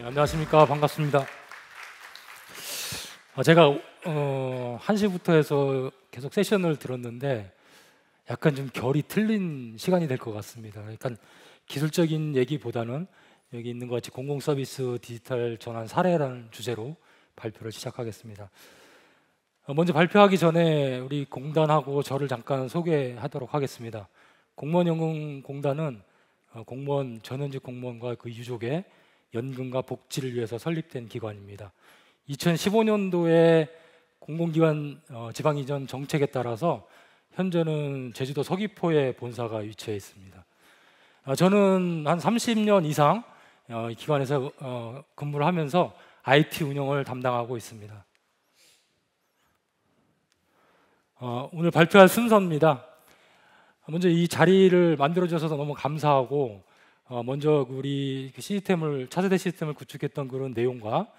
안녕하십니까. 반갑습니다. 제가 1시부터 해서 계속 세션을 들었는데 약간 좀 결이 틀린 시간이 될 것 같습니다. 그러니까 기술적인 얘기보다는 여기 있는 것 같이 공공서비스 디지털 전환 사례라는 주제로 발표를 시작하겠습니다. 먼저 발표하기 전에 우리 공단하고 저를 잠깐 소개하도록 하겠습니다. 공무원연금공단은 공무원, 전현직 공무원과 그 유족의 연금과 복지를 위해서 설립된 기관입니다. 2015년도에 공공기관 지방 이전 정책에 따라서 현재는 제주도 서귀포에 본사가 위치해 있습니다. 저는 한 30년 이상 이 기관에서 근무를 하면서 IT 운영을 담당하고 있습니다. 오늘 발표할 순서입니다. 먼저 이 자리를 만들어 주셔서 너무 감사하고, 먼저 우리 차세대 시스템을 구축했던 그런 내용과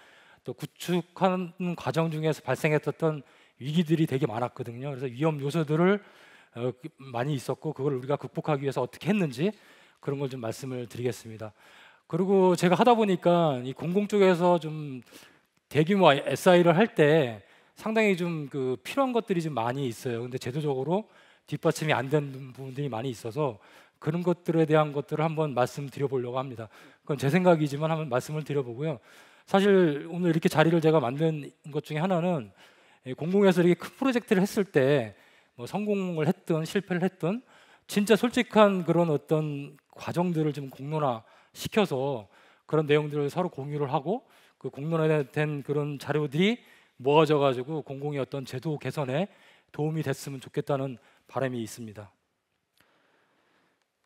또 구축하는 과정 중에서 발생했었던 위기들이 되게 많았거든요. 그래서 위험 요소들을 많이 있었고, 그걸 우리가 극복하기 위해서 어떻게 했는지 그런 걸 좀 말씀을 드리겠습니다. 그리고 제가 하다 보니까 이 공공 쪽에서 좀 대규모 SI를 할 때 상당히 좀 필요한 것들이 좀 많이 있어요. 근데 제도적으로 뒷받침이 안 되는 부분들이 많이 있어서 그런 것들에 대한 것들을 한번 말씀드려 보려고 합니다. 그건 제 생각이지만 한번 말씀을 드려보고요. 사실 오늘 이렇게 자리를 제가 만든 것 중에 하나는 공공에서 이렇게 큰 프로젝트를 했을 때 뭐 성공을 했든 실패를 했든 진짜 솔직한 그런 어떤 과정들을 좀 공론화 시켜서 그런 내용들을 서로 공유를 하고 그 공론화된 그런 자료들이 모아져 가지고 공공의 어떤 제도 개선에 도움이 됐으면 좋겠다는 바람이 있습니다.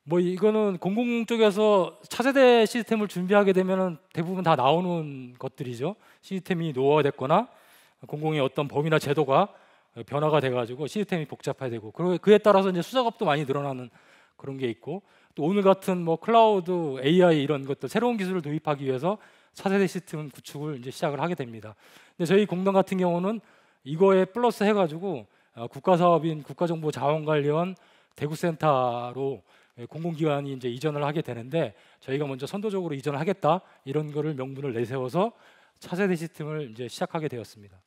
뭐 이거는 공공 쪽에서 차세대 시스템을 준비하게 되면 대부분 다 나오는 것들이죠. 시스템이 노후화됐거나 공공의 어떤 법이나 제도가 변화가 돼가지고 시스템이 복잡화되고, 그리고 그에 따라서 이제 수작업도 많이 늘어나는 그런 게 있고, 또 오늘 같은 뭐 클라우드, AI 이런 것들 새로운 기술을 도입하기 위해서 차세대 시스템 구축을 이제 시작을 하게 됩니다. 근데 저희 공단 같은 경우는 이거에 플러스 해가지고 국가사업인 국가정보자원관리원 대구센터로 공공기관이 이제 이전을 하게 되는데, 저희가 먼저 선도적으로 이전을 하겠다 이런 거를 명분을 내세워서 차세대 시스템을 이제 시작하게 되었습니다.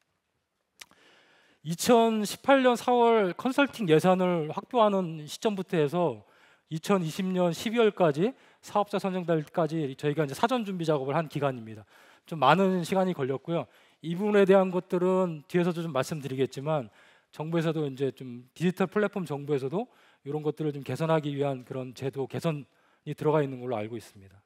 2018년 4월 컨설팅 예산을 확보하는 시점부터 해서 2020년 12월까지 사업자 선정달까지 저희가 이제 사전 준비 작업을 한 기간입니다. 좀 많은 시간이 걸렸고요. 이 부분에 대한 것들은 뒤에서도 좀 말씀드리겠지만, 정부에서도 이제 좀 디지털 플랫폼 정부에서도 이런 것들을 좀 개선하기 위한 그런 제도 개선이 들어가 있는 걸로 알고 있습니다.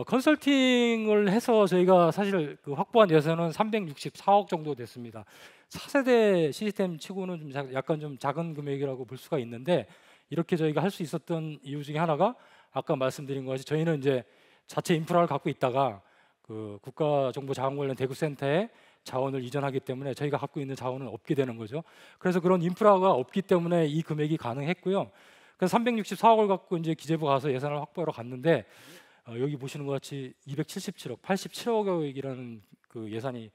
컨설팅을 해서 저희가 사실 확보한 예산은 364억 정도 됐습니다. 4세대 시스템 치고는 좀 약간 좀 작은 금액이라고 볼 수가 있는데, 이렇게 저희가 할 수 있었던 이유 중에 하나가 아까 말씀드린 것 같이 저희는 이제 자체 인프라를 갖고 있다가 그 국가정보자원관련 대구센터에 자원을 이전하기 때문에 저희가 갖고 있는 자원은 없게 되는 거죠. 그래서 그런 인프라가 없기 때문에 이 금액이 가능했고요. 그래서 364억을 갖고 이제 기재부 가서 예산을 확보하러 갔는데, 여기 보시는 것 같이 277억, 87억이라는 그 예산이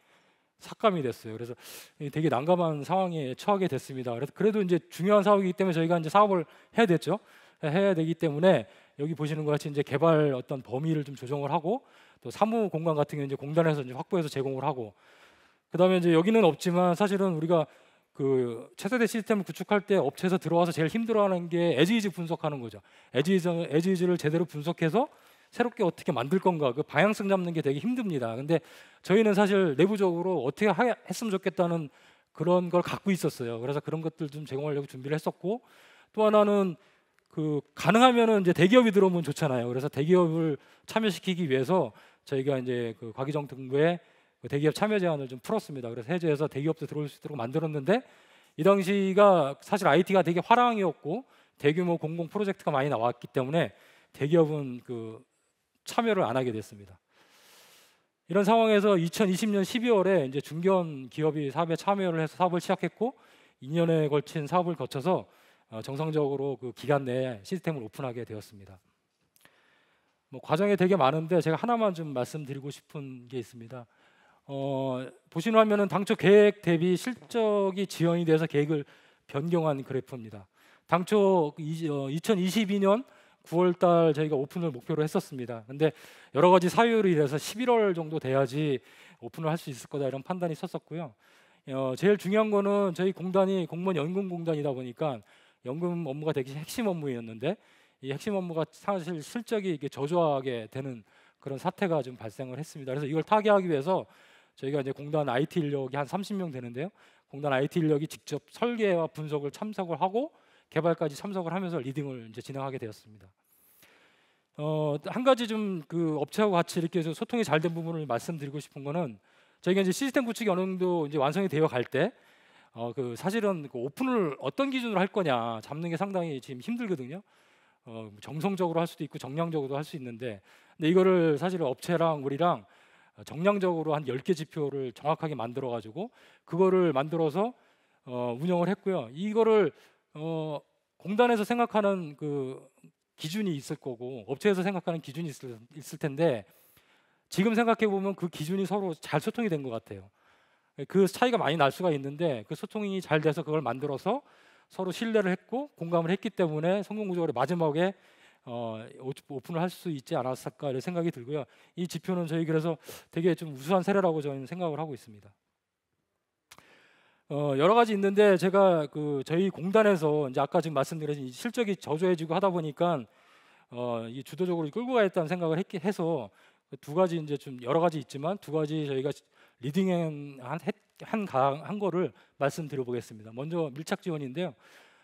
삭감이 됐어요. 그래서 되게 난감한 상황에 처하게 됐습니다. 그래도 이제 중요한 사업이기 때문에 저희가 이제 사업을 해야 됐죠. 해야 되기 때문에 여기 보시는 것 같이 이제 개발 어떤 범위를 좀 조정을 하고, 또 사무 공간 같은 경우 이제 공단에서 이제 확보해서 제공을 하고, 그다음에 이제 여기는 없지만 사실은 우리가 그 차세대 시스템을 구축할 때 업체에서 들어와서 제일 힘들어하는 게 에즈이즈 분석하는 거죠. 에즈이즈를 제대로 분석해서 새롭게 어떻게 만들 건가, 그 방향성 잡는 게 되게 힘듭니다. 근데 저희는 사실 내부적으로 어떻게 했으면 좋겠다는 그런 걸 갖고 있었어요. 그래서 그런 것들 좀 제공하려고 준비를 했었고, 또 하나는 가능하면은 이제 대기업이 들어오면 좋잖아요. 그래서 대기업을 참여시키기 위해서 저희가 이제 그 과기정통부에 대기업 참여 제한을 좀 풀었습니다. 그래서 해제해서 대기업도 들어올 수 있도록 만들었는데, 이 당시가 사실 IT가 되게 화랑이었고 대규모 공공 프로젝트가 많이 나왔기 때문에 대기업은 참여를 안 하게 됐습니다. 이런 상황에서 2020년 12월에 이제 중견 기업이 사업에 참여를 해서 사업을 시작했고, 2년에 걸친 사업을 거쳐서 정상적으로 그 기간 내에 시스템을 오픈하게 되었습니다. 뭐 과정이 되게 많은데 제가 하나만 좀 말씀드리고 싶은 게 있습니다. 보시는 화면은 당초 계획 대비 실적이 지연이 돼서 계획을 변경한 그래프입니다. 당초 2022년 9월 달 저희가 오픈을 목표로 했었습니다. 근데 여러 가지 사유로 인해서 11월 정도 돼야지 오픈을 할 수 있을 거다 이런 판단이 섰었고요. 제일 중요한 거는 저희 공단이 공무원 연금 공단이다 보니까 연금 업무가 되게 핵심 업무였는데 이 핵심 업무가 사실 실적이 이렇게 저조하게 되는 그런 사태가 좀 발생을 했습니다. 그래서 이걸 타개하기 위해서 저희가 이제 공단 IT 인력이 한 30명 되는데요. 공단 IT 인력이 직접 설계와 분석을 참석을 하고 개발까지 참석을 하면서 리딩을 이제 진행하게 되었습니다. 한 가지 좀 그 업체하고 같이 이렇게 해서 소통이 잘 된 부분을 말씀드리고 싶은 거는 저희가 이제 시스템 구축이 어느 정도 이제 완성이 되어 갈 때 그 사실은 그 오픈을 어떤 기준으로 할 거냐 잡는 게 상당히 지금 힘들거든요. 정성적으로 할 수도 있고 정량적으로 할 수 있는데 근데 이거를 사실 업체랑 우리랑 정량적으로 한 10개 지표를 정확하게 만들어 가지고 그거를 만들어서 운영을 했고요. 이거를 공단에서 생각하는 그 기준이 있을 거고 업체에서 생각하는 기준이 있을 텐데 지금 생각해 보면 그 기준이 서로 잘 소통이 된 것 같아요. 그 차이가 많이 날 수가 있는데 그 소통이 잘 돼서 그걸 만들어서 서로 신뢰를 했고 공감을 했기 때문에 성공적으로 마지막에 오픈을 할 수 있지 않았을까 이런 생각이 들고요. 이 지표는 저희 그래서 되게 좀 우수한 사례라고 저는 생각을 하고 있습니다. 여러 가지 있는데 제가 그 저희 공단에서 이제 아까 지금 말씀드린 실적이 저조해지고 하다 보니까 이 주도적으로 끌고 가야겠다는 생각을 해서 두 가지 이제 좀 여러 가지 있지만 두 가지 저희가 리딩한 거를 말씀드려 보겠습니다. 먼저 밀착 지원인데요.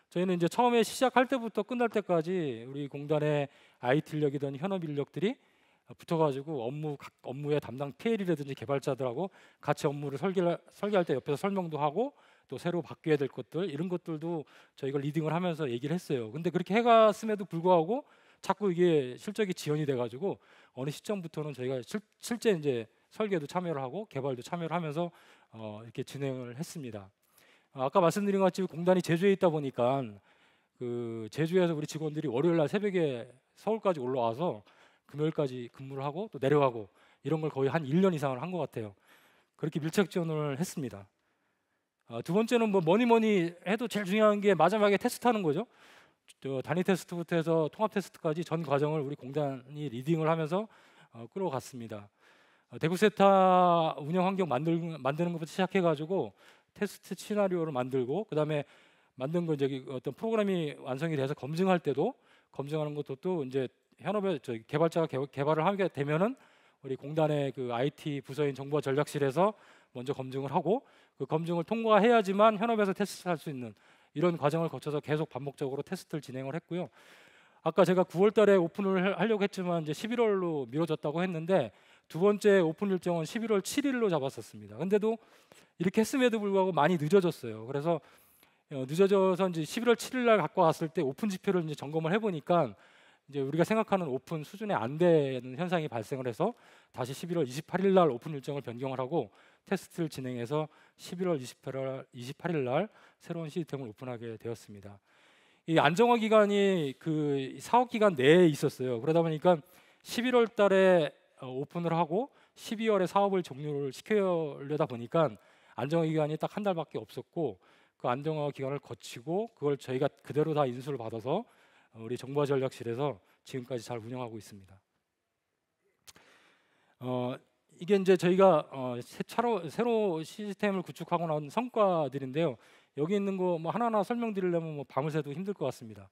저희는 이제 처음에 시작할 때부터 끝날 때까지 우리 공단의 IT 인력이든 현업 인력들이 붙어가지고 각 업무의 담당 PL이라든지 개발자들하고 같이 업무를 설계할 때 옆에서 설명도 하고 또 새로 바뀌어야 될 것들 이런 것들도 저희가 리딩을 하면서 얘기를 했어요. 근데 그렇게 해갔음에도 불구하고 자꾸 이게 실적이 지연이 돼가지고 어느 시점부터는 저희가 실제 이제 설계도 참여를 하고 개발도 참여를 하면서 이렇게 진행을 했습니다. 아까 말씀드린 것 같이 공단이 제주에 있다 보니까 그 제주에서 우리 직원들이 월요일 날 새벽에 서울까지 올라와서 금요일까지 근무를 하고 또 내려가고 이런 걸 거의 한 1년 이상을 한 것 같아요. 그렇게 밀착 지원을 했습니다. 두 번째는 뭐 뭐니 해도 제일 중요한 게 마지막에 테스트하는 거죠. 단위 테스트부터 해서 통합 테스트까지 전 과정을 우리 공단이 리딩을 하면서 끌어갔습니다. 대구세타 운영 환경 만드는 것부터 시작해가지고 테스트 시나리오를 만들고 그다음에 만든 거 이제 어떤 프로그램이 완성이 돼서 검증할 때도 검증하는 것도 또 이제 현업의 개발자가 개발을 하게 되면은 우리 공단의 그 IT 부서인 정보와 전략실에서 먼저 검증을 하고 그 검증을 통과해야지만 현업에서 테스트할 수 있는 이런 과정을 거쳐서 계속 반복적으로 테스트를 진행을 했고요. 아까 제가 9월 달에 오픈을 하려고 했지만 이제 11월로 미뤄졌다고 했는데 두 번째 오픈 일정은 11월 7일로 잡았었습니다. 근데도 이렇게 했음에도 불구하고 많이 늦어졌어요. 그래서 늦어져서 이제 11월 7일 날 갖고 왔을 때 오픈 지표를 이제 점검을 해보니까 이제 우리가 생각하는 오픈 수준에 안 되는 현상이 발생을 해서 다시 11월 28일 날 오픈 일정을 변경을 하고 테스트를 진행해서 11월 28일 날 새로운 시스템을 오픈하게 되었습니다. 이 안정화 기간이 그 사업 기간 내에 있었어요. 그러다 보니까 11월 달에 오픈을 하고 12월에 사업을 종료를 시키려다 보니까 안정화 기간이 딱 한 달밖에 없었고 그 안정화 기간을 거치고 그걸 저희가 그대로 다 인수를 받아서 우리 정보화 전략실에서 지금까지 잘 운영하고 있습니다. 이게 이제 저희가 새로 시스템을 구축하고 나온 성과들인데요. 여기 있는 거 뭐 하나하나 설명드리려면 뭐 밤을 새도 힘들 것 같습니다.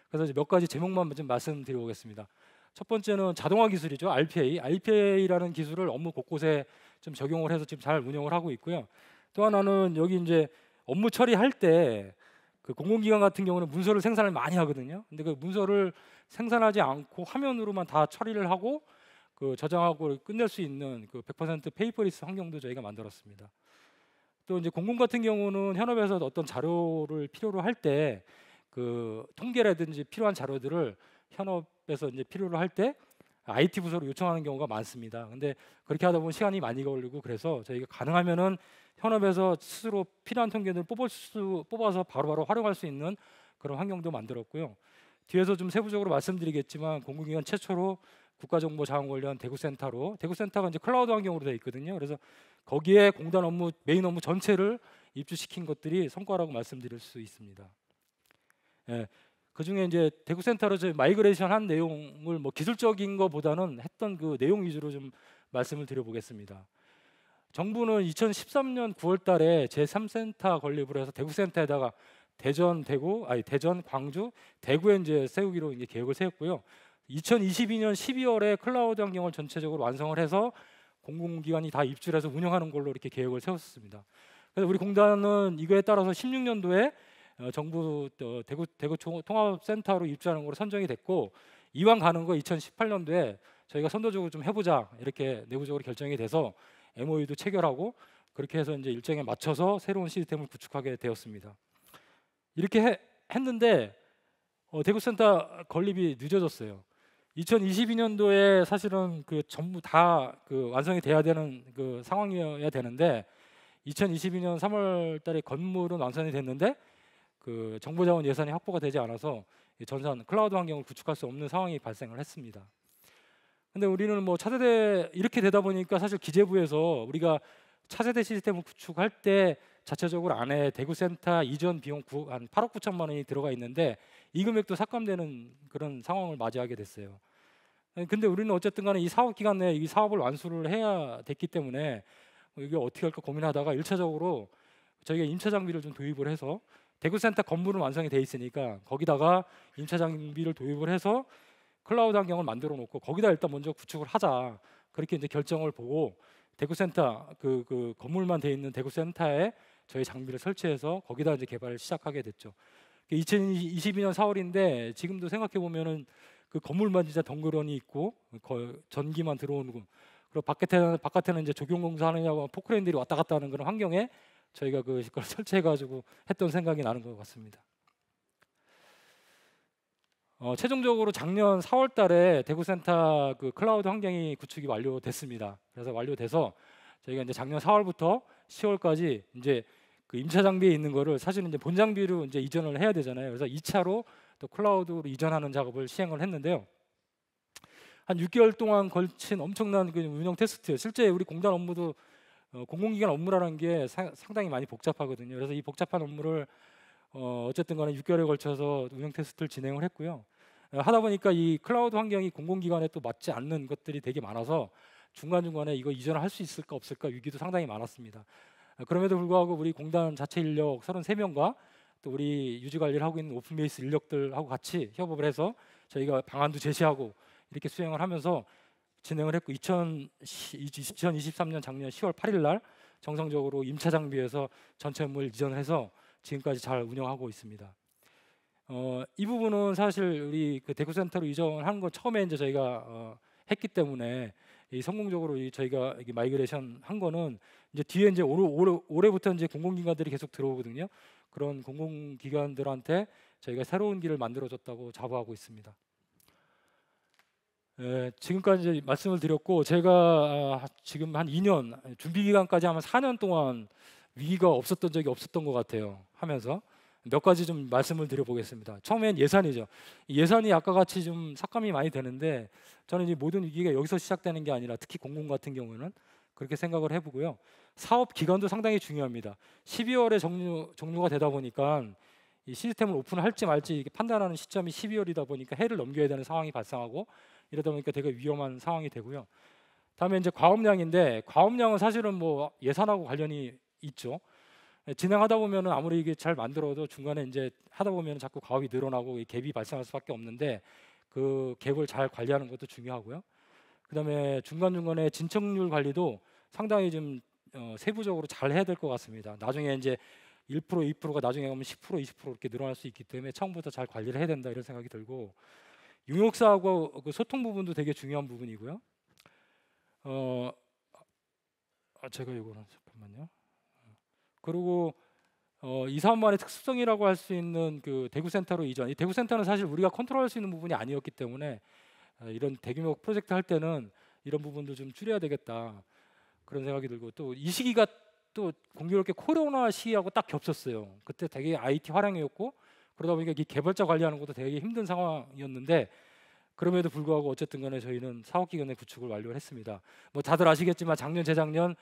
그래서 이제 몇 가지 제목만 좀 말씀드려보겠습니다. 첫 번째는 자동화 기술이죠. RPA라는 기술을 업무 곳곳에 좀 적용을 해서 지금 잘 운영을 하고 있고요. 또 하나는 여기 이제 업무 처리할 때 그 공공기관 같은 경우는 문서를 생산을 많이 하거든요. 근데 그 문서를 생산하지 않고 화면으로만 다 처리를 하고 그 저장하고 끝낼 수 있는 그 100% 페이퍼리스 환경도 저희가 만들었습니다. 또 이제 공공 같은 경우는 현업에서 어떤 자료를 필요로 할 때 그 통계라든지 필요한 자료들을 현업에서 이제 필요로 할 때 IT 부서로 요청하는 경우가 많습니다. 근데 그렇게 하다 보면 시간이 많이 걸리고 그래서 저희가 가능하면은 현업에서 스스로 필요한 통계를 뽑아서 바로바로 활용할 수 있는 그런 환경도 만들었고요. 뒤에서 좀 세부적으로 말씀드리겠지만 공공기관 최초로 국가정보자원관련 대구센터가 이제 클라우드 환경으로 되어 있거든요. 그래서 거기에 공단 업무 메인 업무 전체를 입주시킨 것들이 성과라고 말씀드릴 수 있습니다. 예. 그중에 이제 대구센터로 저희 마이그레이션 한 내용을 뭐 기술적인 거보다는 했던 그 내용 위주로 좀 말씀을 드려보겠습니다. 정부는 2013년 9월 달에 제3센터 건립을 해서 대구센터에다가 대전, 광주, 대구에 이제 세우기로 이제 계획을 세웠고요. 2022년 12월에 클라우드 환경을 전체적으로 완성을 해서 공공기관이 다 입주해서 운영하는 걸로 이렇게 계획을 세웠습니다. 그래서 우리 공단은 이거에 따라서 16년도에 정부 대구 통합센터로 입주하는 걸로 선정이 됐고, 이왕 가는 거 2018년도에 저희가 선도적으로 좀 해보자 이렇게 내부적으로 결정이 돼서 MOU도 체결하고 그렇게 해서 이제 일정에 맞춰서 새로운 시스템을 구축하게 되었습니다. 이렇게 했는데 대구센터 건립이 늦어졌어요. 2022년도에 사실은 그 전부 다 그 완성이 돼야 되는 그 상황이어야 되는데 2022년 3월 달에 건물은 완성이 됐는데 그 정보자원 예산이 확보가 되지 않아서 전산 클라우드 환경을 구축할 수 없는 상황이 발생을 했습니다. 근데 우리는 뭐 차세대 이렇게 되다 보니까 사실 기재부에서 우리가 차세대 시스템을 구축할 때 자체적으로 안에 대구센터 이전 비용 한 8억 9천만 원이 들어가 있는데 이 금액도 삭감되는 그런 상황을 맞이하게 됐어요. 근데 우리는 어쨌든 간에 이 사업 기간 내에 이 사업을 완수를 해야 됐기 때문에 이게 어떻게 할까 고민하다가 1차적으로 저희가 임차 장비를 좀 도입을 해서 대구센터 건물은 완성이 돼 있으니까 거기다가 임차 장비를 도입을 해서 클라우드 환경을 만들어 놓고 거기다 일단 먼저 구축을 하자. 그렇게 이제 결정을 보고 대구센터 그 건물만 돼 있는 대구센터에 저희 장비를 설치해서 거기다 이제 개발을 시작하게 됐죠. 2022년 4월인데 지금도 생각해 보면은 그 건물만 진짜 덩그러니 있고 전기만 들어오는 거. 그리고 바깥에는 이제 조경공사 하느냐고 포크레인들이 왔다 갔다 하는 그런 환경에 저희가 그걸 설치해가지고 했던 생각이 나는 것 같습니다. 최종적으로 작년 4월달에 대구센터 그 클라우드 환경이 구축이 완료됐습니다. 그래서 완료돼서 저희가 이제 작년 4월부터 10월까지 이제 그 임차 장비에 있는 거를 사실은 이제 본 장비로 이제 이전을 해야 되잖아요. 그래서 2차로 또 클라우드로 이전하는 작업을 시행을 했는데요. 한 6개월 동안 걸친 엄청난 그 운영 테스트. 실제 우리 공단 업무도 공공기관 업무라는 게 상당히 많이 복잡하거든요. 그래서 이 복잡한 업무를 어쨌든 간에 6개월에 걸쳐서 운영 테스트를 진행을 했고요. 하다 보니까 이 클라우드 환경이 공공기관에 또 맞지 않는 것들이 되게 많아서 중간중간에 이거 이전을 할 수 있을까 없을까 위기도 상당히 많았습니다. 그럼에도 불구하고 우리 공단 자체 인력 33명과 또 우리 유지 관리를 하고 있는 오픈베이스 인력들하고 같이 협업을 해서 저희가 방안도 제시하고 이렇게 수행을 하면서 진행을 했고 2023년 작년 10월 8일 날 정상적으로 임차 장비에서 전체 업무를 이전을 해서 지금까지 잘 운영하고 있습니다. 이 부분은 사실 우리 그 대구센터로 이전한 건 처음에 이제 저희가 했기 때문에 이 성공적으로 저희가 이게 마이그레이션 한 거는 이제 뒤에 이제 올해부터 이제 공공기관들이 계속 들어오거든요. 그런 공공기관들한테 저희가 새로운 길을 만들어줬다고 자부하고 있습니다. 지금까지 말씀을 드렸고 제가 지금 한 2년 준비 기간까지 하면 4년 동안 위기가 없었던 적이 없었던 것 같아요. 하면서 몇 가지 좀 말씀을 드려보겠습니다. 처음엔 예산이죠. 예산이 아까 같이 좀 삭감이 많이 되는데 저는 이 모든 위기가 여기서 시작되는 게 아니라 특히 공공 같은 경우는 그렇게 생각을 해보고요. 사업 기간도 상당히 중요합니다. 12월에 종료가 되다 보니까 이 시스템을 오픈할지 말지 판단하는 시점이 12월이다 보니까 해를 넘겨야 되는 상황이 발생하고 이러다 보니까 되게 위험한 상황이 되고요. 다음에 이제 과업량인데 과업량은 사실은 뭐 예산하고 관련이 있죠. 진행하다 보면은 아무리 이게 잘 만들어도 중간에 이제 하다 보면 자꾸 과업이 늘어나고 갭이 발생할 수밖에 없는데 그 갭을 잘 관리하는 것도 중요하고요. 그다음에 중간중간에 진척률 관리도 상당히 좀 세부적으로 잘 해야 될 것 같습니다. 나중에 이제 1%, 2%가 나중에 가면 10%, 20% 이렇게 늘어날 수 있기 때문에 처음부터 잘 관리를 해야 된다 이런 생각이 들고 용역사하고 그 소통 부분도 되게 중요한 부분이고요. 제가 이거는 잠깐만요. 그리고 이 사업만의 특수성이라고 할 수 있는 그 대구센터로 이전. 이 대구센터는 사실 우리가 컨트롤할 수 있는 부분이 아니었기 때문에 이런 대규모 프로젝트 할 때는 이런 부분도 좀 줄여야 되겠다 그런 생각이 들고 또 이 시기가 또 공교롭게 코로나 시기하고 딱 겹쳤어요. 그때 되게 IT 화량이었고 그러다 보니까 이 개발자 관리하는 것도 되게 힘든 상황이었는데 그럼에도 불구하고 어쨌든 간에 저희는 사업기간의 구축을 완료했습니다. 뭐 다들 아시겠지만 작년 재작년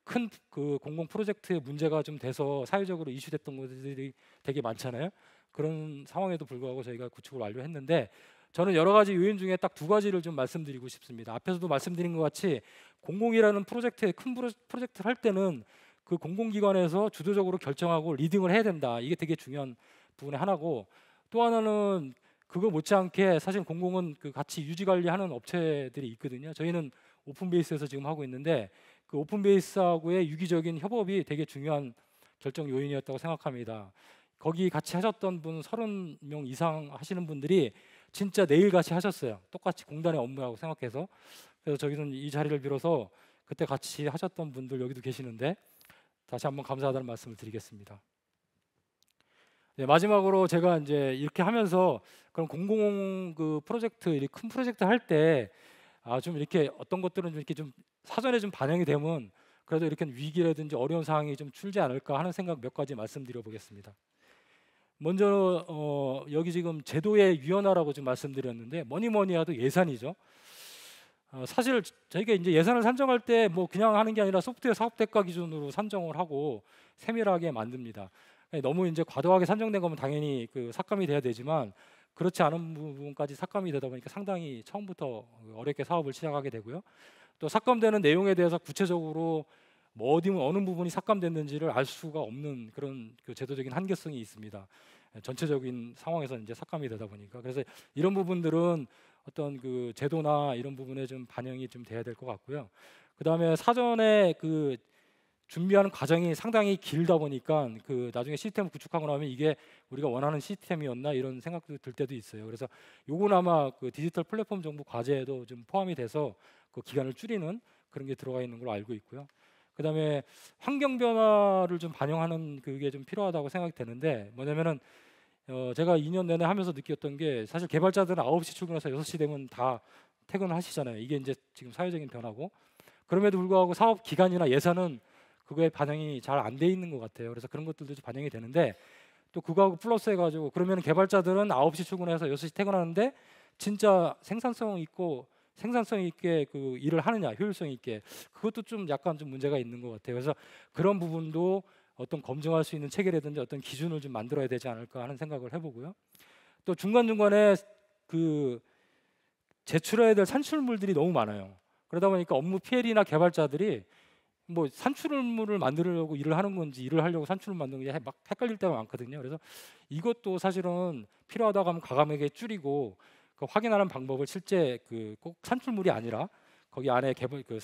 큰 그 공공 프로젝트의 문제가 좀 돼서 사회적으로 이슈됐던 것들이 되게 많잖아요. 그런 상황에도 불구하고 저희가 구축을 완료했는데 저는 여러 가지 요인 중에 딱 두 가지를 좀 말씀드리고 싶습니다. 앞에서도 말씀드린 것 같이 공공이라는 프로젝트에 큰 프로젝트를 할 때는 그 공공기관에서 주도적으로 결정하고 리딩을 해야 된다. 이게 되게 중요한 부분의 하나고 또 하나는 그거 못지않게 사실 공공은 그 같이 유지 관리하는 업체들이 있거든요. 저희는 오픈베이스에서 지금 하고 있는데 그 오픈베이스하고의 유기적인 협업이 되게 중요한 결정 요인이었다고 생각합니다. 거기 같이 하셨던 분 30명 이상 하시는 분들이 진짜 내일 같이 하셨어요. 똑같이 공단의 업무라고 생각해서. 그래서 저기는 이 자리를 빌어서 그때 같이 하셨던 분들 여기도 계시는데 다시 한번 감사하다는 말씀을 드리겠습니다. 네, 마지막으로 제가 이제 이렇게 하면서 그런 공공 그 프로젝트, 이 큰 프로젝트 할 때 좀 이렇게 어떤 것들은 좀 이렇게 좀 사전에 좀 반영이 되면 그래도 이렇게 위기라든지 어려운 상황이 좀 줄지 않을까 하는 생각 몇 가지 말씀드려 보겠습니다. 먼저 여기 지금 제도의 유연화라고 좀 말씀드렸는데 뭐니 해도 예산이죠. 사실 저희가 이제 예산을 산정할 때 뭐 그냥 하는 게 아니라 소프트웨어 사업 대가 기준으로 산정을 하고 세밀하게 만듭니다. 너무 이제 과도하게 산정된 거면 당연히 그 삭감이 돼야 되지만 그렇지 않은 부분까지 삭감이 되다 보니까 상당히 처음부터 어렵게 사업을 시작하게 되고요. 또 삭감되는 내용에 대해서 구체적으로 뭐 어느 부분이 삭감됐는지를 알 수가 없는 그런 그 제도적인 한계성이 있습니다. 전체적인 상황에서 이제 삭감이 되다 보니까 그래서 이런 부분들은 어떤 그 제도나 이런 부분에 좀 반영이 좀 돼야 될 것 같고요. 그다음에 사전에 그 준비하는 과정이 상당히 길다 보니까 그 나중에 시스템을 구축하고 나면 이게 우리가 원하는 시스템이었나 이런 생각도 들 때도 있어요. 그래서 요건 아마 그 디지털 플랫폼 정보 과제에도 좀 포함이 돼서 그 기간을 줄이는 그런 게 들어가 있는 걸로 알고 있고요. 그다음에 환경 변화를 좀 반영하는 그게 좀 필요하다고 생각이 되는데 뭐냐면은 제가 2년 내내 하면서 느꼈던 게 사실 개발자들은 9시 출근해서 6시 되면 다 퇴근하시잖아요. 이게 이제 지금 사회적인 변화고 그럼에도 불구하고 사업 기간이나 예산은 그거에 반영이 잘 안 돼 있는 것 같아요. 그래서 그런 것들도 좀 반영이 되는데 또 그거하고 플러스 해가지고 그러면 개발자들은 9시 출근해서 6시 퇴근하는데 진짜 생산성 있게 그 일을 하느냐 효율성 있게 그것도 좀 약간 좀 문제가 있는 것 같아요. 그래서 그런 부분도 어떤 검증할 수 있는 체계라든지 어떤 기준을 좀 만들어야 되지 않을까 하는 생각을 해보고요. 또 중간중간에 그 제출해야 될 산출물들이 너무 많아요. 그러다 보니까 업무 PL이나 개발자들이 뭐 산출물을 만들려고 일을 하는 건지 일을 하려고 산출을 만드는 게 막 헷갈릴 때가 많거든요. 그래서 이것도 사실은 필요하다고 하면 과감하게 줄이고 그 확인하는 방법을 실제 그 꼭 산출물이 아니라 거기 안에 그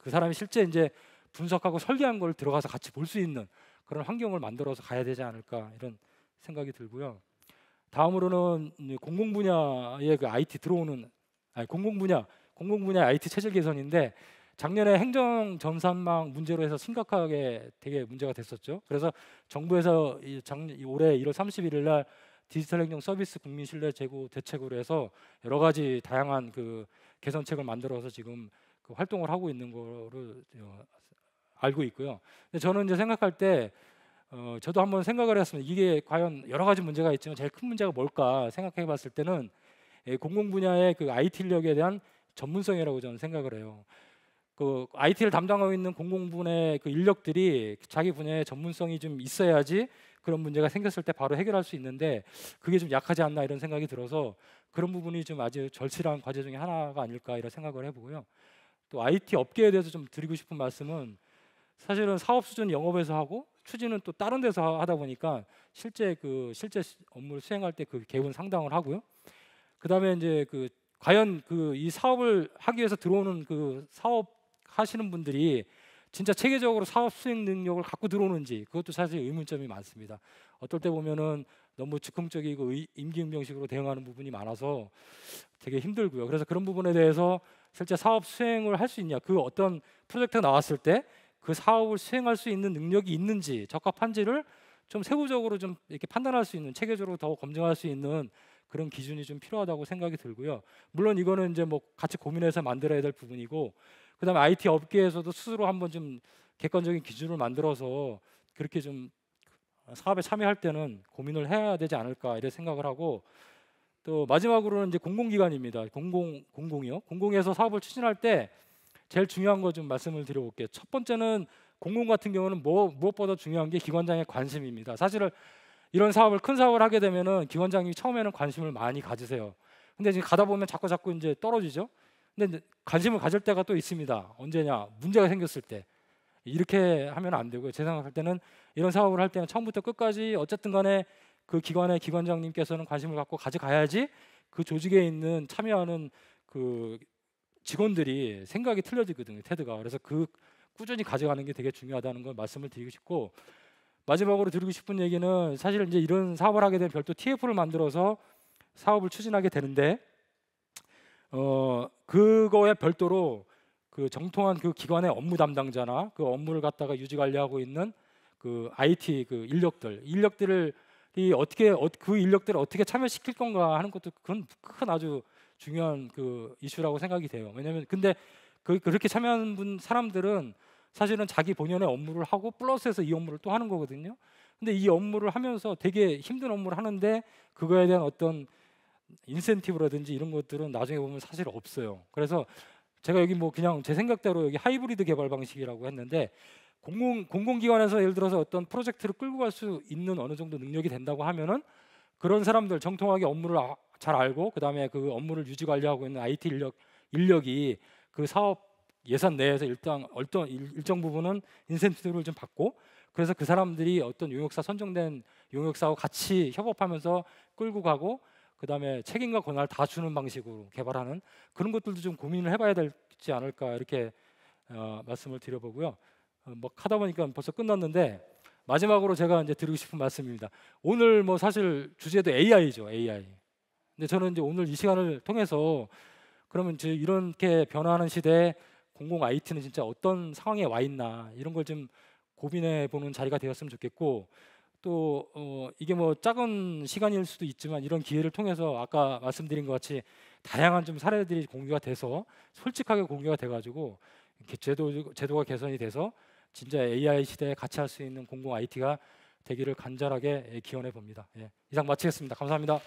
사람이 실제 이제 분석하고 설계한 걸 들어가서 같이 볼 수 있는 그런 환경을 만들어서 가야 되지 않을까 이런 생각이 들고요. 다음으로는 공공 분야의 그 IT 들어오는 공공 분야 IT 체질 개선인데 작년에 행정 전산망 문제로 해서 심각하게 되게 문제가 됐었죠. 그래서 정부에서 올해 1월 31일 날 디지털 행정 서비스 국민 신뢰 제고 대책으로 해서 여러 가지 다양한 그 개선책을 만들어서 지금 그 활동을 하고 있는 거를 알고 있고요. 근데 저는 이제 생각할 때 저도 한번 생각을 했습니다. 이게 과연 여러 가지 문제가 있지만 제일 큰 문제가 뭘까 생각해 봤을 때는 공공 분야의 그 IT 인력에 대한 전문성이라고 저는 생각을 해요. 그 IT를 담당하고 있는 공공분야의 그 인력들이 자기 분야의 전문성이 좀 있어야지 그런 문제가 생겼을 때 바로 해결할 수 있는데 그게 좀 약하지 않나 이런 생각이 들어서 그런 부분이 좀 아주 절실한 과제 중에 하나가 아닐까 이런 생각을 해보고요. 또 IT 업계에 대해서 좀 드리고 싶은 말씀은 사실은 사업 수준 영업에서 하고 추진은 또 다른 데서 하다 보니까 실제 업무를 수행할 때 그 갭은 상당을 하고요. 그다음에 이제 그 과연 그 이 사업을 하기 위해서 들어오는 그 사업 하시는 분들이 진짜 체계적으로 사업 수행 능력을 갖고 들어오는지 그것도 사실 의문점이 많습니다. 어떨 때 보면은 너무 즉흥적이고 임기응변식으로 대응하는 부분이 많아서 되게 힘들고요. 그래서 그런 부분에 대해서 실제 사업 수행을 할 수 있냐, 그 어떤 프로젝트가 나왔을 때 그 사업을 수행할 수 있는 능력이 있는지 적합한지를 좀 세부적으로 좀 이렇게 판단할 수 있는 체계적으로 더 검증할 수 있는 그런 기준이 좀 필요하다고 생각이 들고요. 물론 이거는 이제 뭐 같이 고민해서 만들어야 될 부분이고, 그다음에 IT 업계에서도 스스로 한번 좀 객관적인 기준을 만들어서 그렇게 좀 사업에 참여할 때는 고민을 해야 되지 않을까 이런 생각을 하고, 또 마지막으로는 이제 공공기관입니다. 공공이요. 공공에서 사업을 추진할 때 제일 중요한 거 좀 말씀을 드려볼게요. 첫 번째는 공공 같은 경우는 무엇보다 중요한 게 기관장의 관심입니다. 사실은 이런 사업을 큰 사업을 하게 되면은 기관장님이 처음에는 관심을 많이 가지세요. 근데 이제 가다 보면 자꾸 이제 떨어지죠. 근데 이제 관심을 가질 때가 또 있습니다. 언제냐? 문제가 생겼을 때. 이렇게 하면 안 되고요. 제 생각할 때는 이런 사업을 할 때는 처음부터 끝까지 어쨌든 간에 그 기관의 기관장님께서는 관심을 갖고 가져가야지 그 조직에 있는 참여하는 그 직원들이 생각이 틀려지거든요. 테드가. 그래서 그 꾸준히 가져가는 게 되게 중요하다는 걸 말씀을 드리고 싶고, 마지막으로 드리고 싶은 얘기는 사실 이제 이런 사업을 하게 되면 별도 TF를 만들어서 사업을 추진하게 되는데 그거에 별도로 그 정통한 그 기관의 업무 담당자나 그 업무를 갖다가 유지 관리하고 있는 그 IT 그 인력들을 이 어떻게 그 인력들을 어떻게 참여시킬 건가 하는 것도 그건 큰 아주 중요한 그 이슈라고 생각이 돼요. 왜냐하면 근데 그렇게 참여하는 사람들은 사실은 자기 본연의 업무를 하고 플러스해서 이 업무를 또 하는 거거든요. 근데 이 업무를 하면서 되게 힘든 업무를 하는데 그거에 대한 어떤 인센티브라든지 이런 것들은 나중에 보면 사실 없어요. 그래서 제가 여기 뭐 그냥 제 생각대로 여기 하이브리드 개발 방식이라고 했는데 공공기관에서 예를 들어서 어떤 프로젝트를 끌고 갈 수 있는 어느 정도 능력이 된다고 하면은 그런 사람들 정통하게 업무를 잘 알고 그다음에 그 업무를 유지 관리하고 있는 IT 인력이 그 사업 예산 내에서 일단 어떤 일정 부분은 인센티브를 좀 받고 그래서 그 사람들이 어떤 용역사 선정된 용역사하고 같이 협업하면서 끌고 가고 그다음에 책임과 권한을 다 주는 방식으로 개발하는 그런 것들도 좀 고민을 해봐야 되지 않을까 이렇게 말씀을 드려보고요. 뭐 하다 보니까 벌써 끝났는데 마지막으로 제가 이제 드리고 싶은 말씀입니다. 오늘 뭐 사실 주제도 AI죠, AI. 근데 저는 이제 오늘 이 시간을 통해서 그러면 이제 이렇게 변화하는 시대에 공공 IT는 진짜 어떤 상황에 와 있나 이런 걸 좀 고민해 보는 자리가 되었으면 좋겠고 또 이게 뭐 작은 시간일 수도 있지만 이런 기회를 통해서 아까 말씀드린 것 같이 다양한 좀 사례들이 공유가 돼서 솔직하게 공유가 돼가지고 이렇게 제도가 개선이 돼서 진짜 AI 시대에 같이 할 수 있는 공공 IT가 되기를 간절하게 기원해 봅니다. 예, 이상 마치겠습니다. 감사합니다.